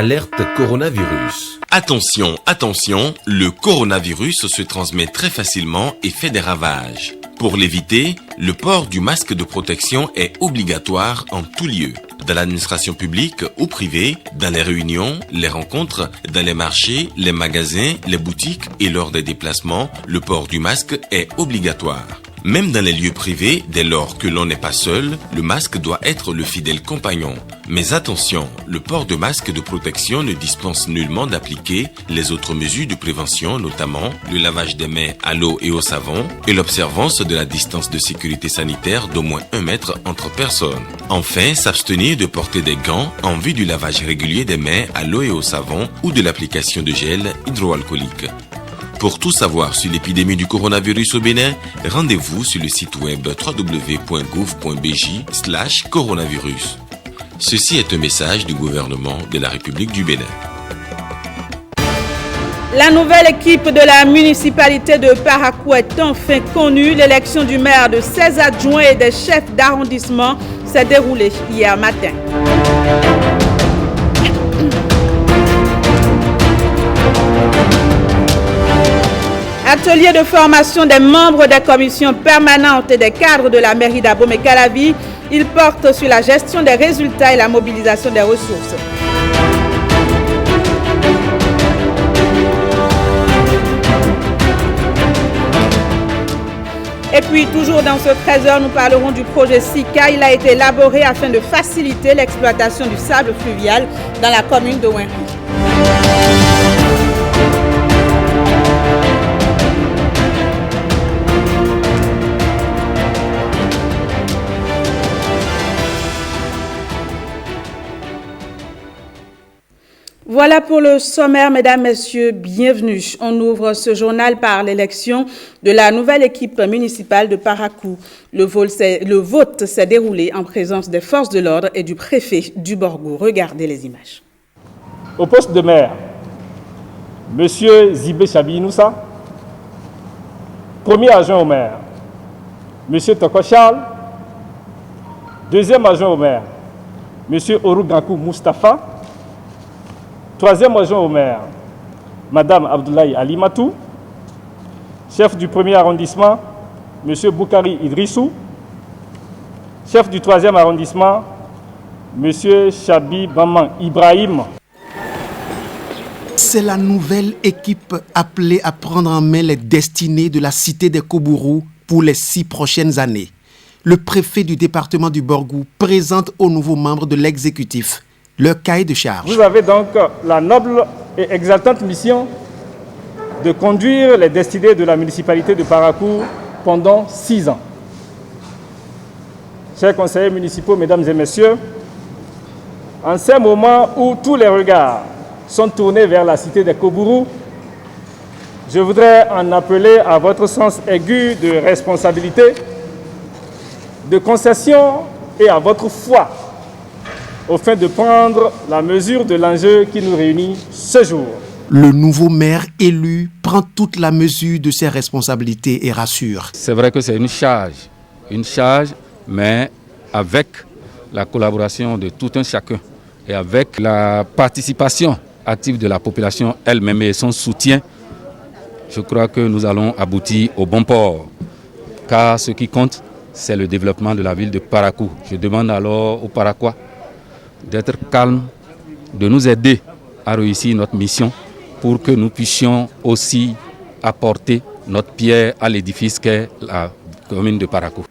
Alerte coronavirus. Attention, attention, le coronavirus se transmet très facilement et fait des ravages. Pour l'éviter, le port du masque de protection est obligatoire en tout lieu. Dans l'administration publique ou privée, dans les réunions, les rencontres, dans les marchés, les magasins, les boutiques et lors des déplacements, le port du masque est obligatoire. Même dans les lieux privés, dès lors que l'on n'est pas seul, le masque doit être le fidèle compagnon. Mais attention, le port de masque de protection ne dispense nullement d'appliquer les autres mesures de prévention, notamment le lavage des mains à l'eau et au savon et l'observance de la distance de sécurité sanitaire d'au moins 1 mètre entre personnes. Enfin, s'abstenir de porter des gants en vue du lavage régulier des mains à l'eau et au savon ou de l'application de gel hydroalcoolique. Pour tout savoir sur l'épidémie du coronavirus au Bénin, rendez-vous sur le site web www.gouv.bj/coronavirus. Ceci est un message du gouvernement de la République du Bénin. La nouvelle équipe de la municipalité de Parakou est enfin connue. L'élection du maire, de 16 adjoints et des chefs d'arrondissement s'est déroulée hier matin. Atelier de formation des membres des commissions permanentes et des cadres de la mairie d'Abomey-Calavi. Il porte sur la gestion des résultats et la mobilisation des ressources. Et puis, toujours dans ce 13h, nous parlerons du projet SICA. Il a été élaboré afin de faciliter l'exploitation du sable fluvial dans la commune de Ouinri. Voilà pour le sommaire, mesdames, messieurs, bienvenue. On ouvre ce journal par l'élection de la nouvelle équipe municipale de Parakou. Le vote s'est déroulé en présence des forces de l'ordre et du préfet du Borgou. Regardez les images. Au poste de maire, M. Zibé Chabinoussa. Premier adjoint au maire, M. Toko Charles. Deuxième adjoint au maire, M. Orugankou Moustapha. Troisième adjoint au maire, Mme Abdoulaye Alimatou. Chef du premier arrondissement, M. Boukari Idrissou. Chef du troisième arrondissement, M. Chabi Baman Ibrahim. C'est la nouvelle équipe appelée à prendre en main les destinées de la cité des Kobourou pour les 6 prochaines années. Le préfet du département du Borgou présente aux nouveaux membres de l'exécutif leur cahier de charge. Vous avez donc la noble et exaltante mission de conduire les destinées de la municipalité de Parakou pendant 6 ans. Chers conseillers municipaux, mesdames et messieurs, en ces moments où tous les regards sont tournés vers la cité des Kobourou, je voudrais en appeler à votre sens aigu de responsabilité, de concession et à votre foi, au fin de prendre la mesure de l'enjeu qui nous réunit ce jour. Le nouveau maire élu prend toute la mesure de ses responsabilités et rassure. C'est vrai que c'est une charge, mais avec la collaboration de tout un chacun et avec la participation active de la population elle-même et son soutien, je crois que nous allons aboutir au bon port. Car ce qui compte, c'est le développement de la ville de Parakou. Je demande alors aux Parakois d'être calmes, de nous aider à réussir notre mission pour que nous puissions aussi apporter notre pierre à l'édifice qu'est la commune de Parakou.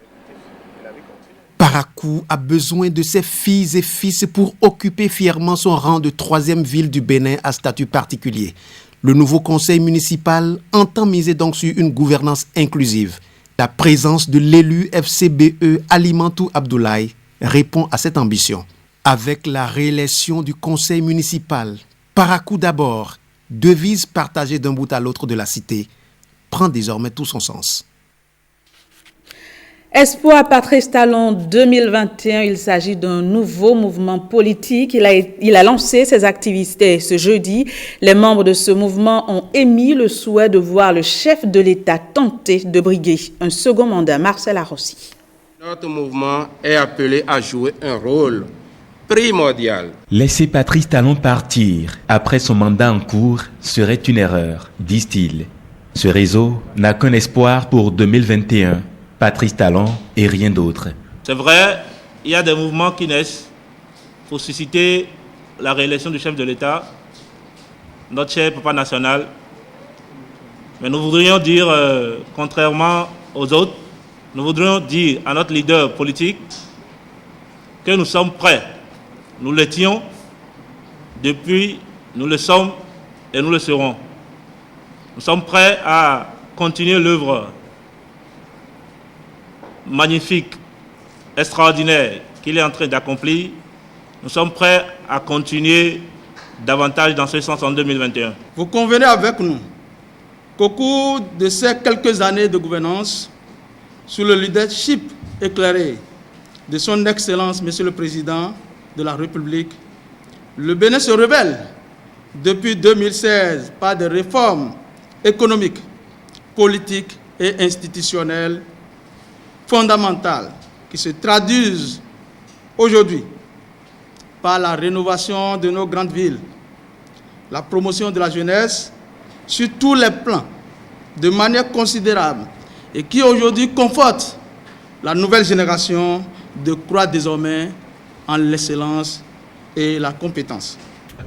Parakou a besoin de ses filles et fils pour occuper fièrement son rang de 3e ville du Bénin à statut particulier. Le nouveau conseil municipal entend miser donc sur une gouvernance inclusive. La présence de l'élu FCBE Alimatou Abdoulaye répond à cette ambition. Avec la réélection du conseil municipal, Parakou d'abord, devise partagée d'un bout à l'autre de la cité, prend désormais tout son sens. Espoir Patrice Talon 2021, il s'agit d'un nouveau mouvement politique. Il a lancé ses activités ce jeudi. Les membres de ce mouvement ont émis le souhait de voir le chef de l'État tenter de briguer un second mandat. Marcel Arrossi. Notre mouvement est appelé à jouer un rôle primordial. Laisser Patrice Talon partir après son mandat en cours serait une erreur, disent-ils. Ce réseau n'a qu'un espoir pour 2021. Patrice Talon et rien d'autre. C'est vrai, il y a des mouvements qui naissent pour susciter la réélection du chef de l'État, notre cher papa national. Mais nous voudrions dire, contrairement aux autres, nous voudrions dire à notre leader politique que nous sommes prêts. Nous l'étions depuis, nous le sommes et nous le serons. Nous sommes prêts à continuer l'œuvre magnifique, extraordinaire qu'il est en train d'accomplir. Nous sommes prêts à continuer davantage dans ce sens en 2021. Vous convenez avec nous qu'au cours de ces quelques années de gouvernance, sous le leadership éclairé de son Excellence, Monsieur le Président de la République, le Bénin se révèle depuis 2016 par des réformes économiques, politiques et institutionnelles fondamentales qui se traduisent aujourd'hui par la rénovation de nos grandes villes, la promotion de la jeunesse sur tous les plans de manière considérable et qui aujourd'hui conforte la nouvelle génération de croire désormais en l'excellence et la compétence.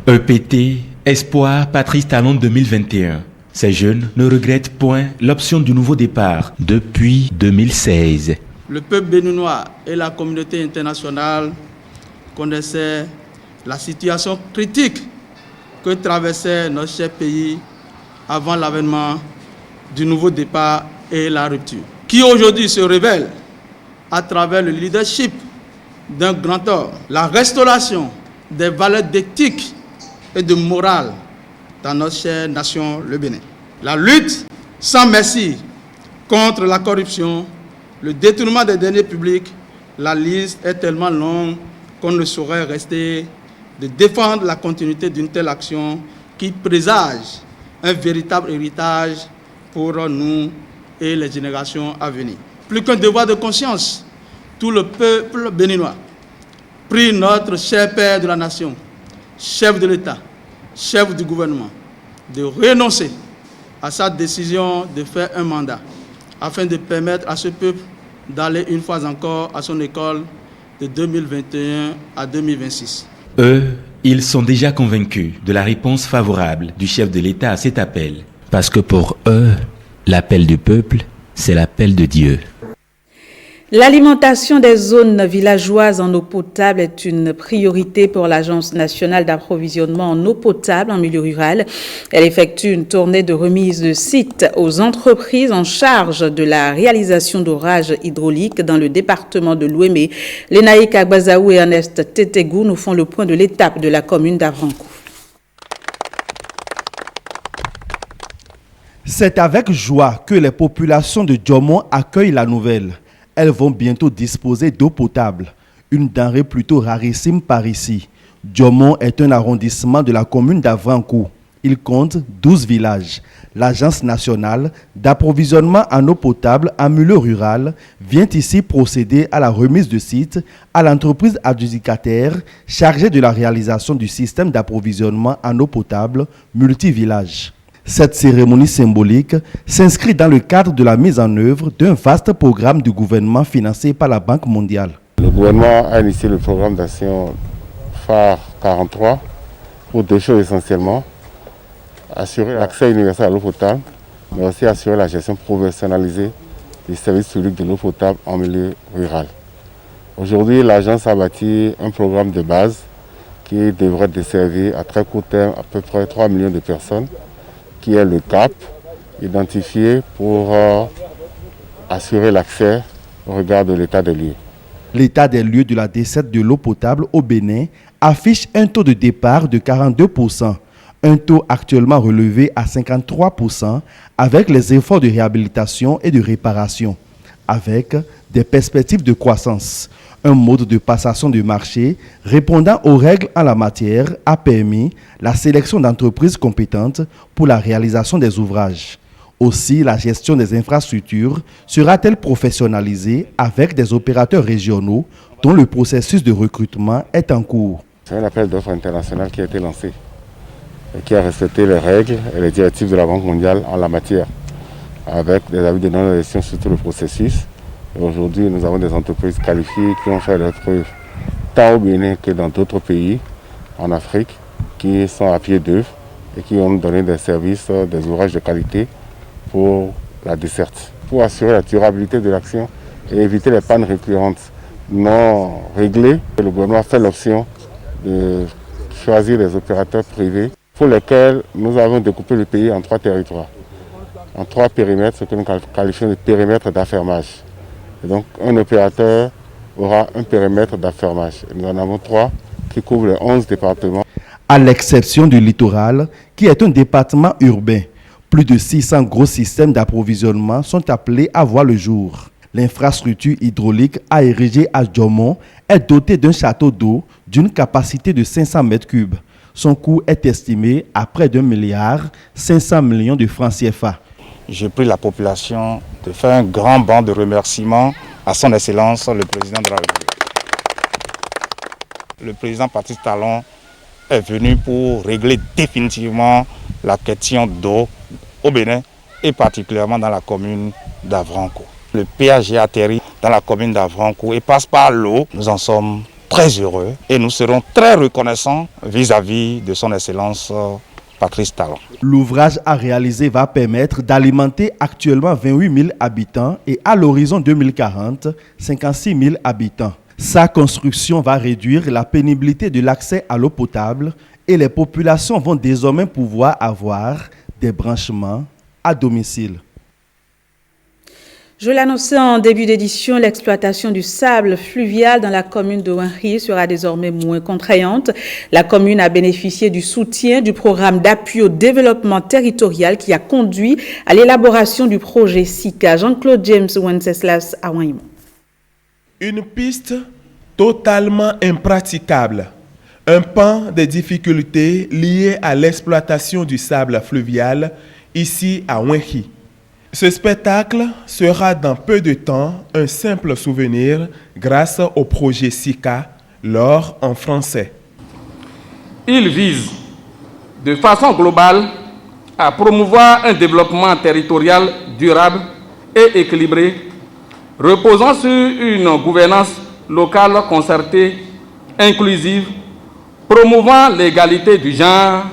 EPT, Espoir, Patrice Talon 2021. Ces jeunes ne regrettent point l'option du nouveau départ depuis 2016. Le peuple béninois et la communauté internationale connaissaient la situation critique que traversait notre cher pays avant l'avènement du nouveau départ et la rupture, qui aujourd'hui se révèle à travers le leadership d'un grand homme, la restauration des valeurs d'éthique et de morale dans notre chère nation, le Bénin. La lutte sans merci contre la corruption, le détournement des deniers publics, la liste est tellement longue qu'on ne saurait rester de défendre la continuité d'une telle action qui présage un véritable héritage pour nous et les générations à venir. Plus qu'un devoir de conscience, tout le peuple béninois prie notre cher Père de la Nation, chef de l'État, chef du gouvernement, de renoncer à sa décision de faire un mandat afin de permettre à ce peuple d'aller une fois encore à son école de 2021 à 2026. Eux, ils sont déjà convaincus de la réponse favorable du chef de l'État à cet appel. Parce que pour eux, l'appel du peuple, c'est l'appel de Dieu. L'alimentation des zones villageoises en eau potable est une priorité pour l'Agence nationale d'approvisionnement en eau potable en milieu rural. Elle effectue une tournée de remise de sites aux entreprises en charge de la réalisation d'orages hydrauliques dans le département de l'Ouémé. Lénaïk Agbazaou et Ernest Tétégou nous font le point de l'étape de la commune d'Avrancourt. C'est avec joie que les populations de Djomon accueillent la nouvelle. Elles vont bientôt disposer d'eau potable, une denrée plutôt rarissime par ici. Djomon est un arrondissement de la commune d'Avrancourt. Il compte 12 villages. L'Agence nationale d'approvisionnement en eau potable en milieu rural vient ici procéder à la remise de sites à l'entreprise adjudicataire chargée de la réalisation du système d'approvisionnement en eau potable multivillage. Cette cérémonie symbolique s'inscrit dans le cadre de la mise en œuvre d'un vaste programme du gouvernement financé par la Banque mondiale. Le gouvernement a initié le programme d'action phare 43 pour deux choses essentiellement. Assurer l'accès universel à l'eau potable, mais aussi assurer la gestion professionnalisée du service public de l'eau potable en milieu rural. Aujourd'hui, l'agence a bâti un programme de base qui devrait desservir à très court terme à peu près 3 millions de personnes, qui est le CAP, identifié pour assurer l'accès au regard de l'état des lieux. L'état des lieux de la desserte de l'eau potable au Bénin affiche un taux de départ de 42%, un taux actuellement relevé à 53% avec les efforts de réhabilitation et de réparation, avec des perspectives de croissance. Un mode de passation de marché répondant aux règles en la matière a permis la sélection d'entreprises compétentes pour la réalisation des ouvrages. Aussi, la gestion des infrastructures sera-t-elle professionnalisée avec des opérateurs régionaux dont le processus de recrutement est en cours? C'est un appel d'offres international qui a été lancé et qui a respecté les règles et les directives de la Banque mondiale en la matière, avec des avis de non-adhésion sur tout le processus. Et aujourd'hui, nous avons des entreprises qualifiées qui ont fait leurs preuves, tant au Bénin que dans d'autres pays en Afrique, qui sont à pied d'œuvre et qui ont donné des services, des ouvrages de qualité pour la desserte. Pour assurer la durabilité de l'action et éviter les pannes récurrentes non réglées, le gouvernement a fait l'option de choisir des opérateurs privés pour lesquels nous avons découpé le pays en 3 territoires, en 3 périmètres, ce que nous qualifions de périmètre d'affermage. Et donc un opérateur aura un périmètre d'affermage. Nous en avons 3 qui couvrent les 11 départements. À l'exception du littoral, qui est un département urbain, plus de 600 gros systèmes d'approvisionnement sont appelés à voir le jour. L'infrastructure hydraulique à ériger à Djomon est dotée d'un château d'eau d'une capacité de 500 mètres cubes. Son coût est estimé à près d'1,5 milliard de francs CFA. J'ai pris la population de faire un grand banc de remerciements à son Excellence, le Président de la République. Le Président Patrice Talon est venu pour régler définitivement la question d'eau au Bénin et particulièrement dans la commune d'Avranco. Le péage a atterri dans la commune d'Avranco et passe par l'eau. Nous en sommes très heureux et nous serons très reconnaissants vis-à-vis de son Excellence Patrice Talon. L'ouvrage à réaliser va permettre d'alimenter actuellement 28 000 habitants et à l'horizon 2040, 56 000 habitants. Sa construction va réduire la pénibilité de l'accès à l'eau potable et les populations vont désormais pouvoir avoir des branchements à domicile. Je l'annonçais en début d'édition, l'exploitation du sable fluvial dans la commune de Ouenri sera désormais moins contraignante. La commune a bénéficié du soutien du programme d'appui au développement territorial qui a conduit à l'élaboration du projet SICA. Jean-Claude James Wenceslas à Ouenimont. Une piste totalement impraticable. Un pan des difficultés liées à l'exploitation du sable fluvial ici à Ouenri. Ce spectacle sera dans peu de temps un simple souvenir grâce au projet SICA, l'or en français. Il vise de façon globale à promouvoir un développement territorial durable et équilibré, reposant sur une gouvernance locale concertée, inclusive, promouvant l'égalité du genre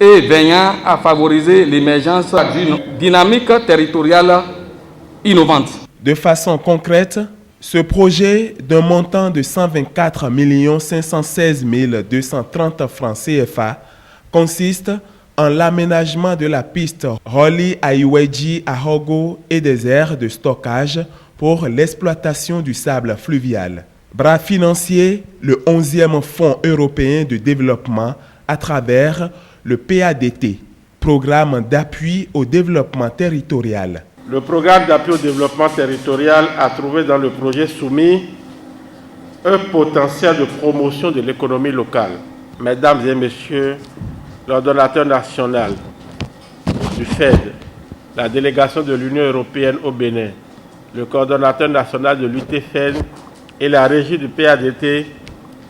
et veillant à favoriser l'émergence d'une dynamique territoriale innovante. De façon concrète, ce projet d'un montant de 124 516 230 francs CFA consiste en l'aménagement de la piste Roli à Iweji à Hogo et des aires de stockage pour l'exploitation du sable fluvial. Bras financier, le 11e Fonds européen de développement à travers le PADT, Programme d'appui au développement territorial. Le programme d'appui au développement territorial a trouvé dans le projet soumis un potentiel de promotion de l'économie locale. Mesdames et messieurs, l'ordonnateur national du FED, la délégation de l'Union européenne au Bénin, le coordonnateur national de l'UTFED et la régie du PADT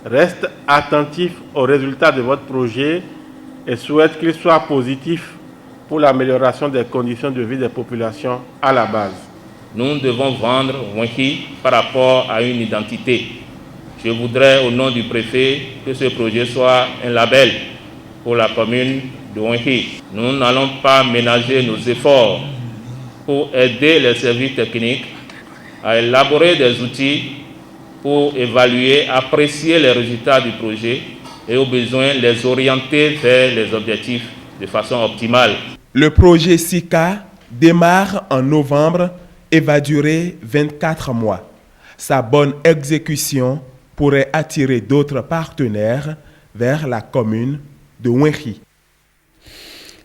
restent attentifs aux résultats de votre projet et souhaitent qu'il soit positif pour l'amélioration des conditions de vie des populations à la base. Nous devons vendre Ouenri par rapport à une identité. Je voudrais, au nom du préfet, que ce projet soit un label pour la commune de Ouenri. Nous n'allons pas ménager nos efforts pour aider les services techniques à élaborer des outils pour évaluer, apprécier les résultats du projet et au besoin les orienter vers les objectifs de façon optimale. Le projet SICA démarre en novembre et va durer 24 mois. Sa bonne exécution pourrait attirer d'autres partenaires vers la commune de Ouenri.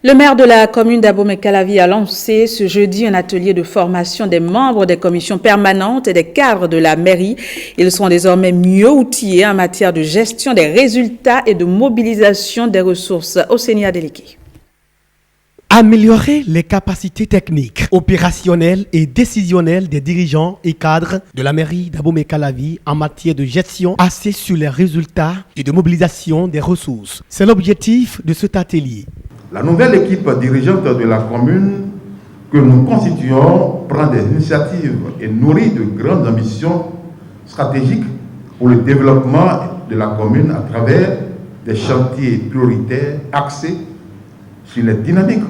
Le maire de la commune d'Abomey-Calavi a lancé ce jeudi un atelier de formation des membres des commissions permanentes et des cadres de la mairie. Ils sont désormais mieux outillés en matière de gestion des résultats et de mobilisation des ressources. Osenia Deliki. Améliorer les capacités techniques, opérationnelles et décisionnelles des dirigeants et cadres de la mairie d'Abomey-Calavi en matière de gestion axée sur les résultats et de mobilisation des ressources. C'est l'objectif de cet atelier. La nouvelle équipe dirigeante de la commune que nous constituons prend des initiatives et nourrit de grandes ambitions stratégiques pour le développement de la commune à travers des chantiers prioritaires axés sur les dynamiques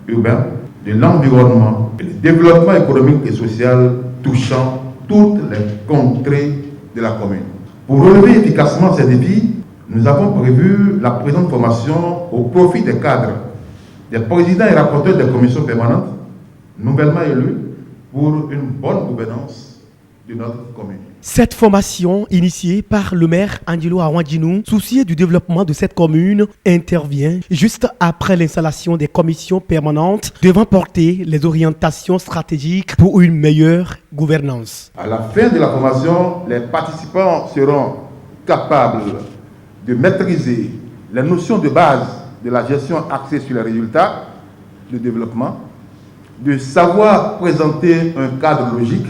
urbaines, de l'environnement et le développement économique et social touchant toutes les contrées de la commune. Pour relever efficacement ces défis, nous avons prévu la présente formation au profit des cadres, des présidents et rapporteurs des commissions permanentes nouvellement élus pour une bonne gouvernance de notre commune. Cette formation, initiée par le maire Angelo Awanjinou, soucieux du développement de cette commune, intervient juste après l'installation des commissions permanentes devant porter les orientations stratégiques pour une meilleure gouvernance. À la fin de la formation, les participants seront capables de maîtriser les notions de base de la gestion axée sur les résultats de développement, de savoir présenter un cadre logique,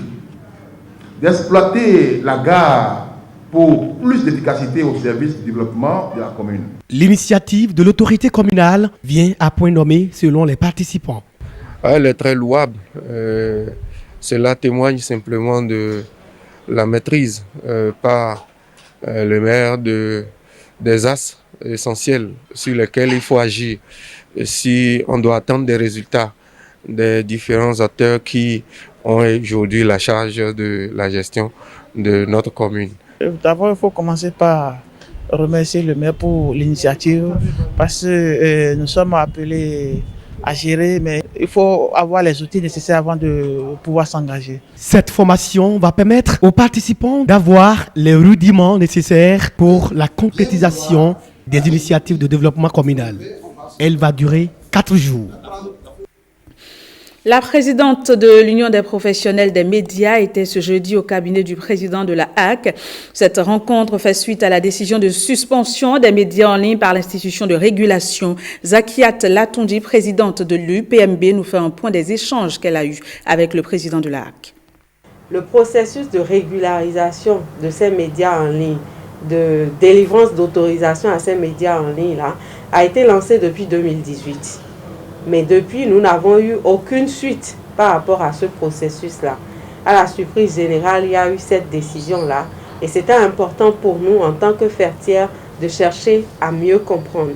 d'exploiter la gare pour plus d'efficacité au service du développement de la commune. L'initiative de l'autorité communale vient à point nommé selon les participants. Elle est très louable. Cela témoigne simplement de la maîtrise par le maire des axes essentiels sur lesquels il faut agir si on doit attendre des résultats des différents acteurs qui ont aujourd'hui la charge de la gestion de notre commune. D'abord, il faut commencer par remercier le maire pour l'initiative parce que nous sommes appelés à gérer, mais il faut avoir les outils nécessaires avant de pouvoir s'engager. Cette formation va permettre aux participants d'avoir les rudiments nécessaires pour la concrétisation des initiatives de développement communal. Elle va durer 4 jours. La présidente de l'Union des professionnels des médias était ce jeudi au cabinet du président de la HAC. Cette rencontre fait suite à la décision de suspension des médias en ligne par l'institution de régulation. Zakiat Latondi, présidente de l'UPMB, nous fait un point des échanges qu'elle a eus avec le président de la HAC. Le processus de régularisation de ces médias en ligne, de délivrance d'autorisation à ces médias en ligne là, a été lancé depuis 2018. Mais depuis, nous n'avons eu aucune suite par rapport à ce processus-là. À la surprise générale, il y a eu cette décision-là. Et c'était important pour nous, en tant que fertières, de chercher à mieux comprendre.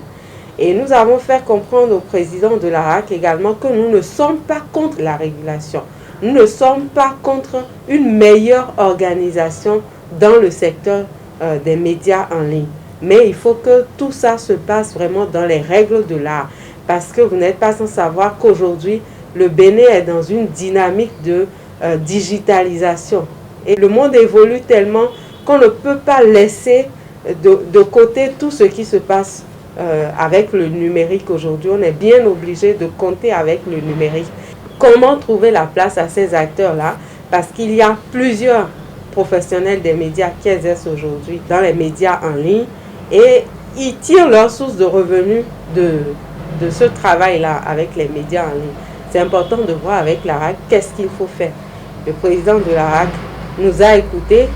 Et nous avons fait comprendre au président de la HAC également que nous ne sommes pas contre la régulation. Nous ne sommes pas contre une meilleure organisation dans le secteur des médias en ligne. Mais il faut que tout ça se passe vraiment dans les règles de l'art. Parce que vous n'êtes pas sans savoir qu'aujourd'hui, le Bénin est dans une dynamique de digitalisation. Et le monde évolue tellement qu'on ne peut pas laisser de côté tout ce qui se passe avec le numérique aujourd'hui. On est bien obligé de compter avec le numérique. Comment trouver la place à ces acteurs-là? Parce qu'il y a plusieurs professionnels des médias qui exercent aujourd'hui dans les médias en ligne et ils tirent leur source de revenus de ce travail-là avec les médias en ligne. C'est important de voir avec la HAC qu'est-ce qu'il faut faire. Le président de la HAC nous a écoutés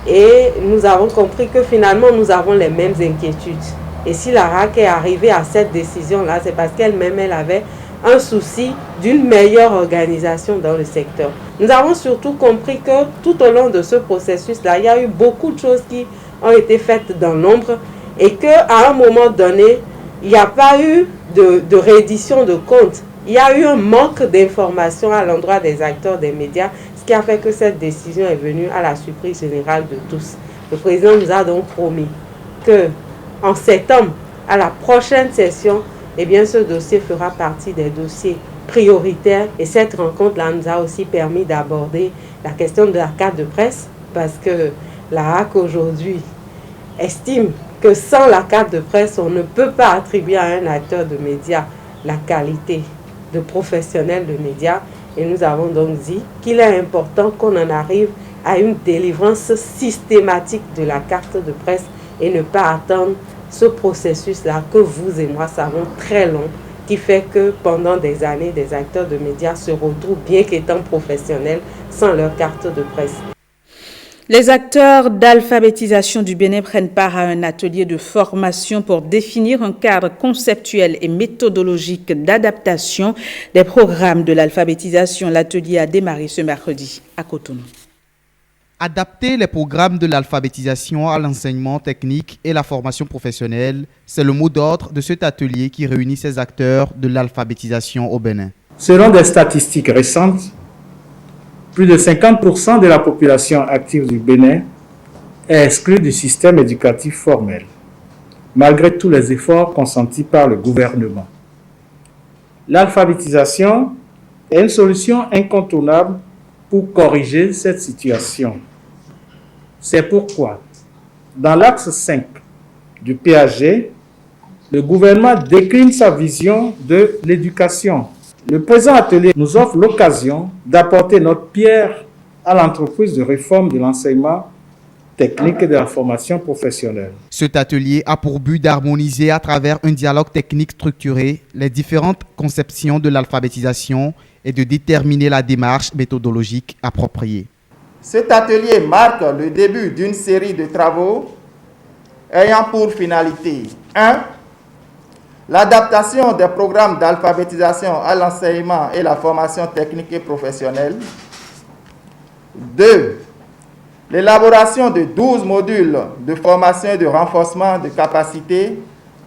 et nous avons compris que finalement nous avons les mêmes inquiétudes. Et si la HAC est arrivée à cette décision-là, c'est parce qu'elle-même elle avait un souci d'une meilleure organisation dans le secteur. Nous avons surtout compris que tout au long de ce processus-là, il y a eu beaucoup de choses qui ont été faites dans l'ombre et qu'à un moment donné, il n'y a pas eu de reddition de comptes. Il y a eu un manque d'informations à l'endroit des acteurs des médias, ce qui a fait que cette décision est venue à la surprise générale de tous. Le président nous a donc promis qu'en septembre, à la prochaine session, eh bien, ce dossier fera partie des dossiers prioritaires. Et cette rencontre-là nous a aussi permis d'aborder la question de la carte de presse, parce que la HAC aujourd'hui estime que sans la carte de presse, on ne peut pas attribuer à un acteur de médias la qualité de professionnel de médias. Et nous avons donc dit qu'il est important qu'on en arrive à une délivrance systématique de la carte de presse et ne pas attendre ce processus-là que vous et moi savons très long qui fait que pendant des années, des acteurs de médias se retrouvent, bien qu'étant professionnels, sans leur carte de presse. Les acteurs d'alphabétisation du Bénin prennent part à un atelier de formation pour définir un cadre conceptuel et méthodologique d'adaptation des programmes de l'alphabétisation. L'atelier a démarré ce mercredi à Cotonou. Adapter les programmes de l'alphabétisation à l'enseignement technique et la formation professionnelle, c'est le mot d'ordre de cet atelier qui réunit ces acteurs de l'alphabétisation au Bénin. Selon des statistiques récentes, plus de 50% de la population active du Bénin est exclue du système éducatif formel, malgré tous les efforts consentis par le gouvernement. L'alphabétisation est une solution incontournable pour corriger cette situation. C'est pourquoi, dans l'axe 5 du PAG, le gouvernement décline sa vision de l'éducation. Le présent atelier nous offre l'occasion d'apporter notre pierre à l'entreprise de réforme de l'enseignement technique et de la formation professionnelle. Cet atelier a pour but d'harmoniser à travers un dialogue technique structuré les différentes conceptions de l'alphabétisation et de déterminer la démarche méthodologique appropriée. Cet atelier marque le début d'une série de travaux ayant pour finalité 1. L'adaptation des programmes d'alphabétisation à l'enseignement et la formation technique et professionnelle. 2. L'élaboration de 12 modules de formation et de renforcement de capacités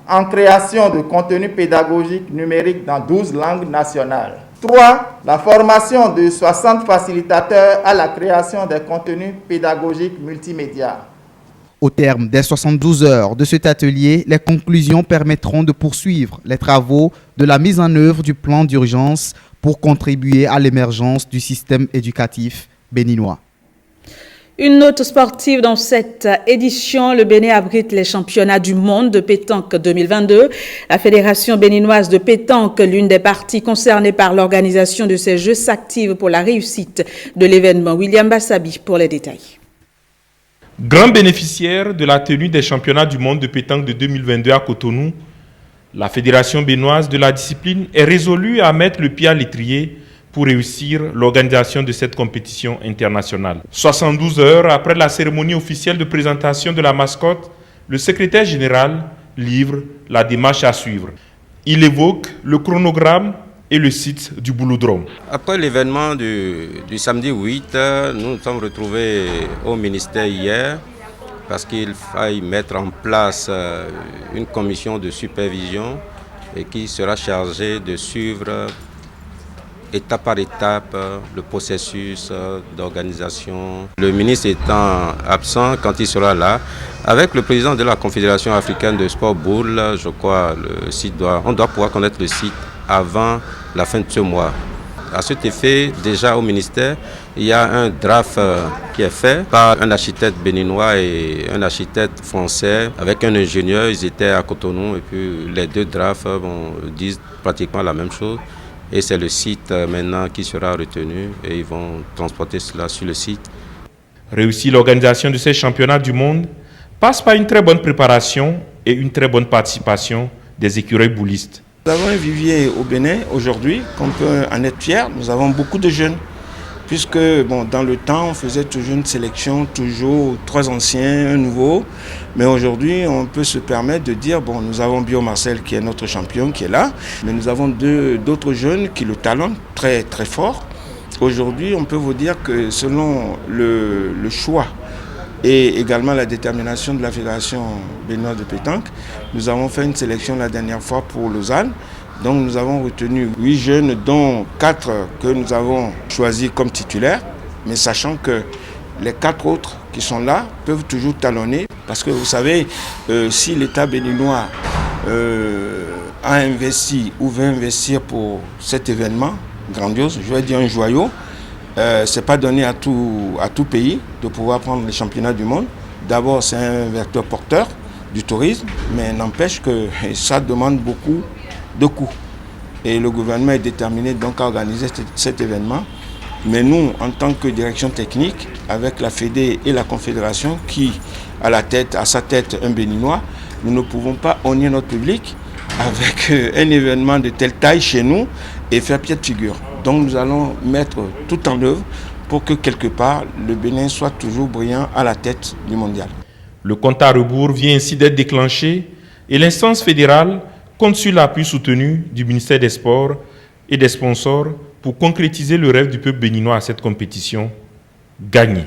en création de contenus pédagogiques numériques dans 12 langues nationales. 3. La formation de 60 facilitateurs à la création des contenus pédagogiques multimédia. Au terme des 72 heures de cet atelier, les conclusions permettront de poursuivre les travaux de la mise en œuvre du plan d'urgence pour contribuer à l'émergence du système éducatif béninois. Une note sportive dans cette édition, le Bénin abrite les championnats du monde de pétanque 2022. La Fédération béninoise de pétanque, l'une des parties concernées par l'organisation de ces Jeux, s'active pour la réussite de l'événement. William Bassabi pour les détails. Grand bénéficiaire de la tenue des championnats du monde de pétanque de 2022 à Cotonou, la Fédération béninoise de la discipline est résolue à mettre le pied à l'étrier pour réussir l'organisation de cette compétition internationale. 72 heures après la cérémonie officielle de présentation de la mascotte, le secrétaire général livre la démarche à suivre. Il évoque le chronogramme et le site du Boulodrome. Après l'événement du samedi 8, nous nous sommes retrouvés au ministère hier parce qu'il faille mettre en place une commission de supervision et qui sera chargée de suivre étape par étape le processus d'organisation. Le ministre étant absent, quand il sera là, avec le président de la Confédération africaine de sport boule, je crois on doit pouvoir connaître le site avant la fin de ce mois. À cet effet, déjà au ministère, il y a un draft qui est fait par un architecte béninois et un architecte français avec un ingénieur. Ils étaient à Cotonou et puis les deux drafts disent pratiquement la même chose. Et c'est le site maintenant qui sera retenu et ils vont transporter cela sur le site. Réussir l'organisation de ces championnats du monde passe par une très bonne préparation et une très bonne participation des écureuils boulistes. Nous avons un vivier au Bénin aujourd'hui, qu'on peut en être fier. Nous avons beaucoup de jeunes, puisque dans le temps, on faisait toujours une sélection, toujours 3 anciens, un nouveau. Mais aujourd'hui, on peut se permettre de dire, nous avons Bio Marcel qui est notre champion, qui est là, mais nous avons d'autres jeunes qui le talent très très fort. Aujourd'hui, on peut vous dire que selon le choix et également la détermination de la Fédération béninoise de pétanque, nous avons fait une sélection la dernière fois pour Lausanne. Donc nous avons retenu 8 jeunes, dont 4 que nous avons choisis comme titulaires, mais sachant que les 4 autres qui sont là peuvent toujours talonner, parce que vous savez, si l'État béninois a investi ou veut investir pour cet événement grandiose, je vais dire un joyau, c'est pas donné à tout pays de pouvoir prendre les championnats du monde. D'abord, c'est un vecteur porteur du tourisme, mais n'empêche que ça demande beaucoup de coûts. Et le gouvernement est déterminé donc à organiser cet événement. Mais nous, en tant que direction technique, avec la Fédé et la Confédération, qui a à sa tête un Béninois, nous ne pouvons pas honner notre public avec un événement de telle taille chez nous et faire pied de figure. Donc nous allons mettre tout en œuvre pour que quelque part le Bénin soit toujours brillant à la tête du mondial. Le compte à rebours vient ainsi d'être déclenché et l'instance fédérale compte sur l'appui soutenu du ministère des Sports et des sponsors pour concrétiser le rêve du peuple béninois à cette compétition gagnée.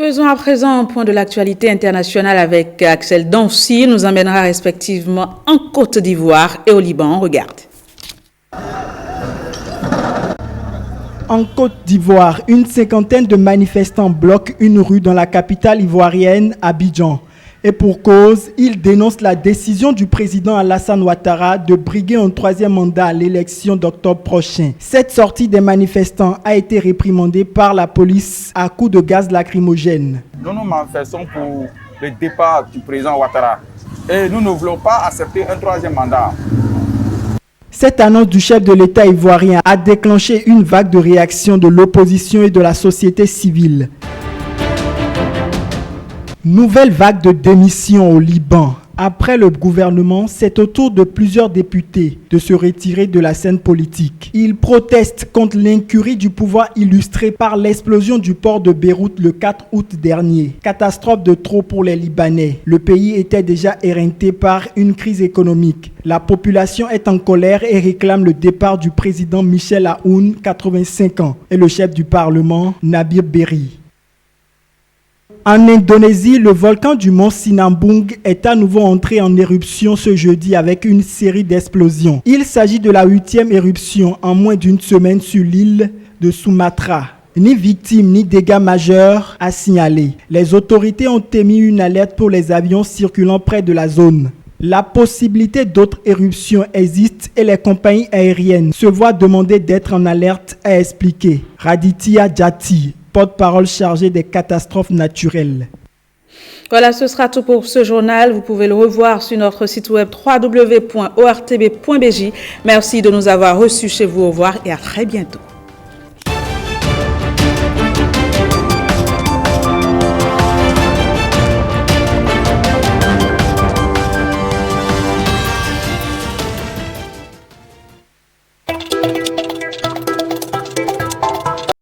Faisons à présent un point de l'actualité internationale avec Axel Doncy. Nous emmènera respectivement en Côte d'Ivoire et au Liban. On regarde. En Côte d'Ivoire, une cinquantaine de manifestants bloquent une rue dans la capitale ivoirienne, Abidjan. Et pour cause, ils dénoncent la décision du président Alassane Ouattara de briguer un troisième mandat à l'élection d'octobre prochain. Cette sortie des manifestants a été réprimandée par la police à coups de gaz lacrymogène. Nous nous manifestons pour le départ du président Ouattara et nous ne voulons pas accepter un troisième mandat. Cette annonce du chef de l'État ivoirien a déclenché une vague de réactions de l'opposition et de la société civile. Nouvelle vague de démission au Liban. Après le gouvernement, c'est au tour de plusieurs députés de se retirer de la scène politique. Ils protestent contre l'incurie du pouvoir illustrée par l'explosion du port de Beyrouth le 4 août dernier. Catastrophe de trop pour les Libanais. Le pays était déjà éreinté par une crise économique. La population est en colère et réclame le départ du président Michel Aoun, 85 ans, et le chef du Parlement, Nabir Berri. En Indonésie, le volcan du mont Sinabung est à nouveau entré en éruption ce jeudi avec une série d'explosions. Il s'agit de la 8e éruption en moins d'une semaine sur l'île de Sumatra. Ni victimes ni dégâts majeurs à signaler. Les autorités ont émis une alerte pour les avions circulant près de la zone. La possibilité d'autres éruptions existe et les compagnies aériennes se voient demander d'être en alerte, a expliqué Raditya Jati, porte-parole chargé des catastrophes naturelles. Voilà, ce sera tout pour ce journal. Vous pouvez le revoir sur notre site web www.ortb.bj. Merci de nous avoir reçus chez vous. Au revoir et à très bientôt.